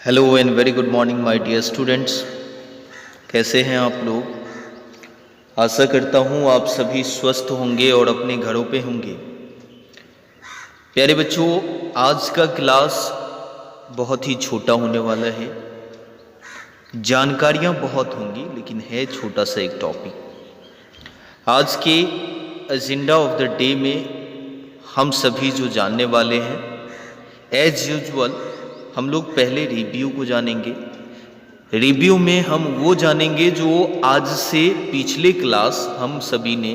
Hello and very good morning my dear students. कैसे हैं आप लोग? आशा करता हूँ आप सभी स्वस्थ होंगे और अपने घरों पे होंगे। प्यारे बच्चों, आज का क्लास बहुत ही छोटा होने वाला है। जानकारियाँ बहुत होंगी लेकिन है छोटा सा एक टॉपिक। आज के एजेंडा ऑफ द डे में हम सभी जो जानने वाले हैं, एज यूजुअल हम लोग पहले रिव्यू को जानेंगे। रिव्यू में हम वो जानेंगे जो आज से पिछले क्लास हम सभी ने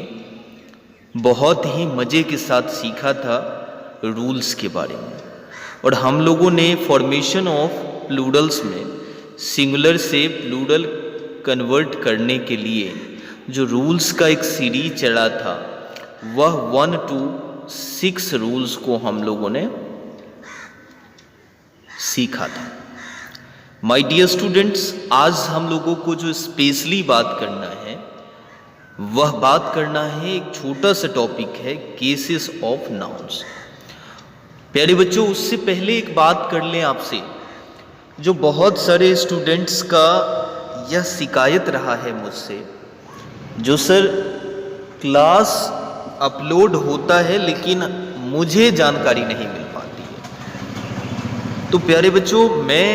बहुत ही मज़े के साथ सीखा था, रूल्स के बारे में। और हम लोगों ने फॉर्मेशन ऑफ प्लूरल्स में सिंगुलर से प्लूरल कन्वर्ट करने के लिए जो रूल्स का एक सीरीज चला था, वह 1 to 6 रूल्स को हम लोगों ने सीखा था। माय डियर स्टूडेंट्स, आज हम लोगों को जो स्पेशली बात करना है, वह बात करना है एक छोटा सा टॉपिक है, केसेस ऑफ नाउन्स। प्यारे बच्चों, उससे पहले एक बात कर लें आपसे, जो बहुत सारे स्टूडेंट्स का यह शिकायत रहा है मुझसे, जो सर क्लास अपलोड होता है लेकिन मुझे जानकारी नहीं मिल पाती है। तो प्यारे बच्चों, मैं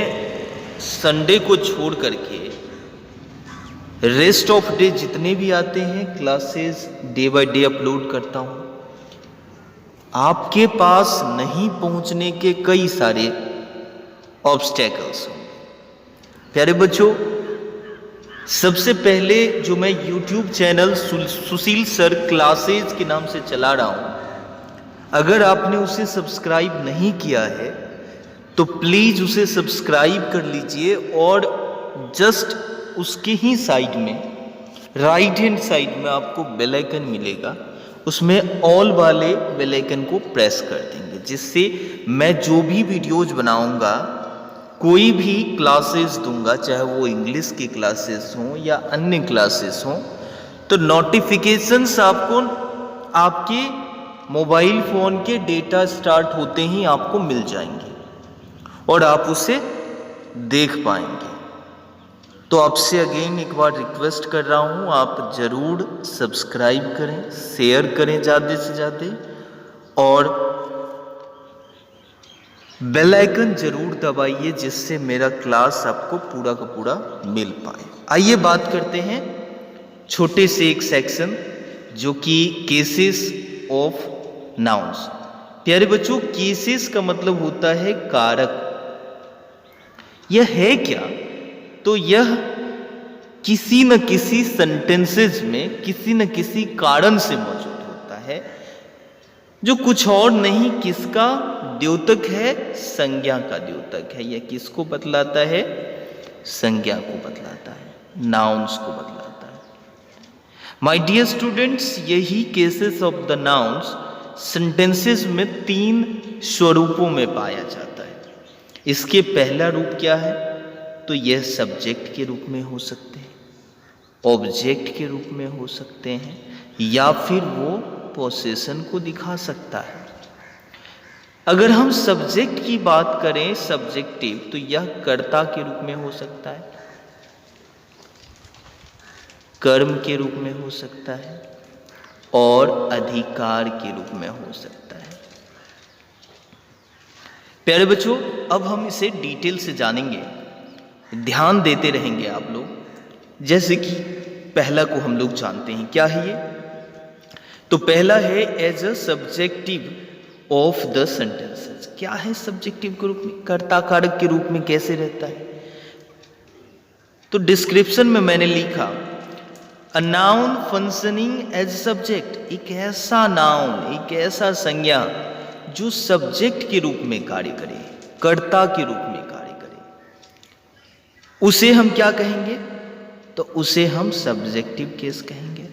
संडे को छोड़ करके रेस्ट ऑफ डे जितने भी आते हैं classes day by day upload करता हूँ। आपके पास नहीं पहुंचने के कई सारे ऑब्स्टेकल्स हैं। प्यारे बच्चों, सबसे पहले जो मैं YouTube चैनल सुशील सर क्लासेज के नाम से चला रहा हूँ, अगर आपने उसे सब्सक्राइब नहीं किया है तो प्लीज़ उसे सब्सक्राइब कर लीजिए और जस्ट उसके ही साइड में, राइट हैंड साइड में आपको बेल आइकन मिलेगा, उसमें ऑल वाले बेल आइकन को प्रेस कर देंगे, जिससे मैं जो भी वीडियोज बनाऊंगा, कोई भी क्लासेस दूंगा, चाहे वो इंग्लिश की क्लासेस हों या अन्य क्लासेस हों, तो नोटिफिकेशंस आपको आपके मोबाइल फ़ोन के डेटा स्टार्ट होते ही आपको मिल जाएंगे और आप उसे देख पाएंगे। तो आपसे अगेन एक बार रिक्वेस्ट कर रहा हूँ, आप ज़रूर सब्सक्राइब करें, शेयर करें ज़्यादा से ज़्यादा और बेल आइकन ज़रूर दबाइए, जिससे मेरा क्लास आपको पूरा का पूरा मिल पाए। आइए बात करते हैं छोटे से एक सेक्शन, जो कि केसेस ऑफ नाउन्स। प्यारे बच्चों, केसेस का मतलब होता है कारक। यह है क्या? तो यह किसी न किसी सेंटेंसेस में किसी न किसी कारण से मौजूद होता है, जो कुछ और नहीं, किसका द्योतक है? संज्ञा का द्योतक है। यह किसको बतलाता है? संज्ञा को बतलाता है, नाउन्स को बतलाता है। माय डियर स्टूडेंट्स, यही cases of the nouns sentences में 3 स्वरूपों में पाया जाता है। इसके पहला रूप क्या है? तो यह सब्जेक्ट के रूप में हो सकते हैं, ऑब्जेक्ट के रूप में हो सकते हैं, या फिर वो पोसेशन को दिखा सकता है। अगर हम सब्जेक्ट की बात करें, सब्जेक्टिव, तो यह कर्ता के रूप में हो सकता है, कर्म के रूप में हो सकता है और अधिकार के रूप में हो सकता है। प्यारे बच्चों, अब हम इसे डिटेल से जानेंगे, ध्यान देते रहेंगे आप लोग। जैसे कि पहला को हम लोग जानते हैं, क्या है ये? तो पहला है as a subjective of the sentences. क्या है सब्जेक्टिव के रूप में? कर्ता कारक के रूप में कैसे रहता है? तो डिस्क्रिप्शन में मैंने लिखा, a noun functioning as subject. एक ऐसा नाउन, एक ऐसा संज्ञा जो सब्जेक्ट के रूप में कार्य करे, कर्ता के रूप में कार्य करे, उसे हम क्या कहेंगे? तो उसे हम सब्जेक्टिव केस कहेंगे,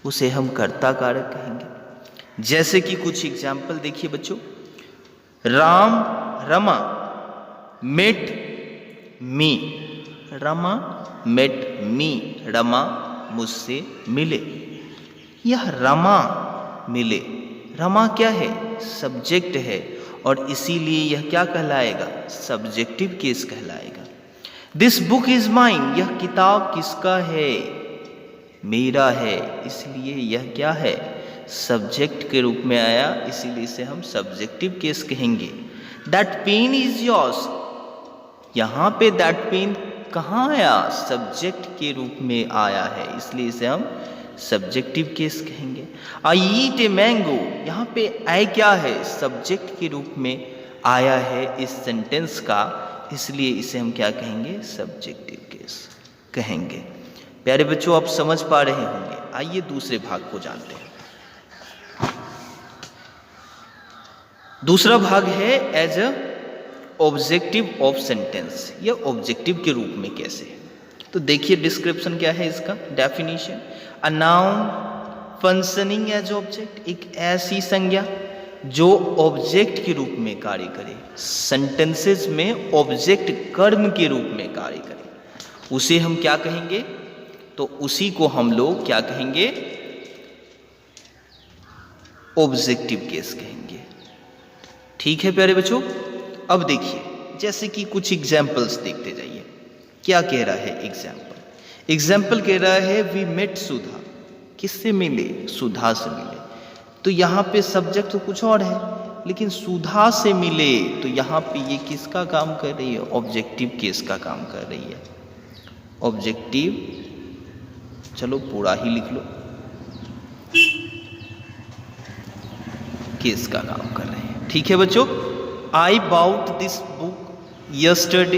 उसे हम कर्ता कारक कहेंगे। जैसे कि कुछ एग्जाम्पल देखिए बच्चों, Ram Rama met me, Rama met me, Rama मुझसे मिले। यह रमा मिले, रमा क्या है? सब्जेक्ट है, और इसीलिए यह क्या कहलाएगा? सब्जेक्टिव केस कहलाएगा। दिस बुक इज माइन, यह किताब किसका है? मेरा है, इसलिए यह क्या है? सब्जेक्ट के रूप में आया, इसीलिए इसे हम सब्जेक्टिव केस कहेंगे। दैट पेन इज योर्स, यहां पे दैट पेन कहाँ आया? सब्जेक्ट के रूप में आया है, इसलिए इसे हम सब्जेक्टिव केस कहेंगे। आई ईट ए मैंगो, यहाँ पे आई क्या है? सब्जेक्ट के रूप में आया है इस सेंटेंस का, इसलिए इसे हम क्या कहेंगे? सब्जेक्टिव केस कहेंगे। प्यारे बच्चों, आप समझ पा रहे होंगे। आइए दूसरे भाग को जानते हैं। दूसरा भाग है as a objective of sentence, या ऑब्जेक्टिव के रूप में कैसे है। तो देखिए डिस्क्रिप्शन क्या है इसका, definition. A noun functioning as object, एक ऐसी संज्ञा जो ऑब्जेक्ट के रूप में कार्य करे, सेंटेंसेस में ऑब्जेक्ट कर्म के रूप में कार्य करे, उसे हम क्या कहेंगे? तो उसी को हम लोग क्या कहेंगे? ऑब्जेक्टिव केस कहेंगे। ठीक है प्यारे बच्चों, अब देखिए जैसे कि कुछ एग्जाम्पल्स देखते जाइए। क्या कह रहा है एग्जाम्पल? एग्जाम्पल कह रहा है वी मेट सुधा, किससे मिले? सुधा से मिले। तो यहाँ पे सब्जेक्ट तो कुछ और है, लेकिन सुधा से मिले, तो यहाँ पे ये किसका काम कर रही है? ऑब्जेक्टिव केस का काम कर रही है। ऑब्जेक्टिव, चलो पूरा ही लिख लो, केस का काम कर रहे हैं। ठीक है बच्चों, I bought this book yesterday,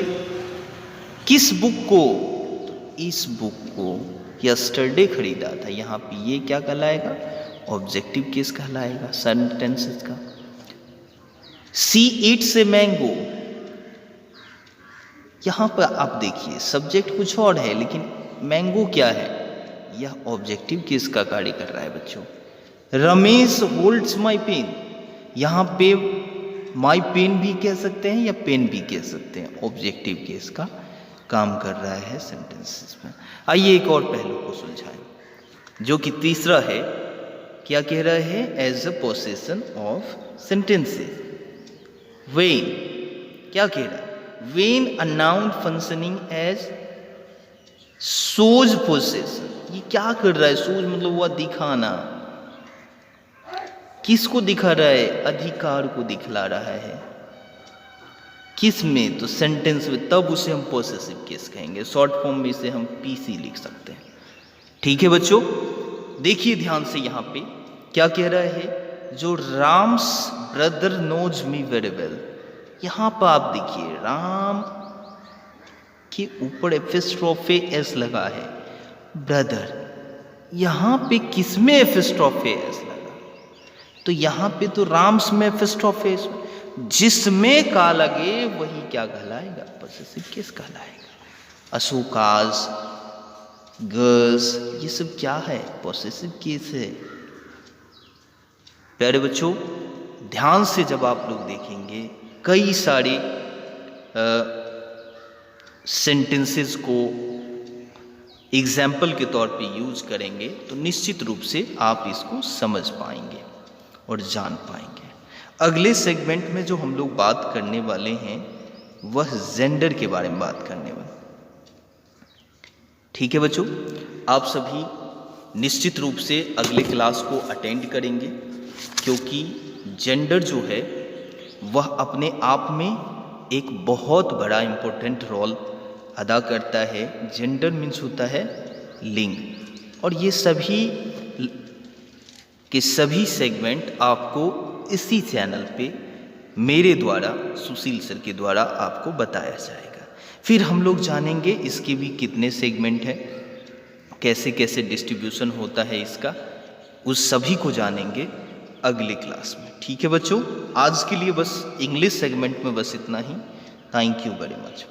किस बुक को? तो इस बुक को यस्टरडे खरीदा था, यहाँ पे ये क्या कहलाएगा? ऑब्जेक्टिव केस कहलाएगा सेंटेंसेस का। सी ईट्स ए मैंगो, यहाँ पर आप देखिए सब्जेक्ट कुछ और है, लेकिन मैंगो क्या है? यह ऑब्जेक्टिव केस का कार्य कर रहा है बच्चों। रमेश होल्ड्स माई पेन, यहाँ पे माई पेन भी कह सकते हैं या पेन भी कह सकते हैं, ऑब्जेक्टिव केस का काम कर रहा है सेंटेंसेस में। आइए एक और पहलू को सुलझाएं, जो कि तीसरा है। क्या कह रहा है? As a possession of sentences. When, क्या कह रहा है? When a noun functioning as whose possession, ये क्या कर रहा है? सोज मतलब वह दिखाना, किसको दिखा रहा है? अधिकार को दिखला रहा है। किस में? तो सेंटेंस में, तब उसे हम पोसेसिव केस कहेंगे। शॉर्ट फॉर्म में इसे हम पीसी लिख सकते हैं। ठीक है बच्चों, देखिए ध्यान से यहाँ पे क्या कह रहा है? जो Ram's brother knows me very well, यहाँ पर आप देखिए राम के ऊपर एपिस्ट्रोफे एस लगा है, ब्रदर, यहाँ पे किसमें एपिस्ट्रोफे एस लगा? तो यहाँ पे तो राम्स में एपिस्ट्रोफे, जिसमें का लगे वही क्या कहलाएगा? पोसेसिव केस कहलाएगा। अशोकास, गर्ल्स, ये सब क्या है? पोसेसिव केस है। प्यारे बच्चों, ध्यान से जब आप लोग देखेंगे कई सारे सेंटेंसेस को एग्जाम्पल के तौर पे यूज करेंगे, तो निश्चित रूप से आप इसको समझ पाएंगे और जान पाएंगे। अगले सेगमेंट में जो हम लोग बात करने वाले हैं वह जेंडर के बारे में बात करने वाले। ठीक है बच्चों, आप सभी निश्चित रूप से अगले क्लास को अटेंड करेंगे, क्योंकि जेंडर जो है वह अपने आप में एक बहुत बड़ा इम्पोर्टेंट रोल अदा करता है। जेंडर मीन्स होता है लिंग, और ये सभी के सभी सेगमेंट आपको इसी चैनल पे मेरे द्वारा, सुशील सर के द्वारा आपको बताया जाएगा। फिर हम लोग जानेंगे इसके भी कितने सेगमेंट हैं, कैसे कैसे डिस्ट्रीब्यूशन होता है इसका, उस सभी को जानेंगे अगले क्लास में। ठीक है बच्चों, आज के लिए बस इंग्लिश सेगमेंट में बस इतना ही। Thank you very much.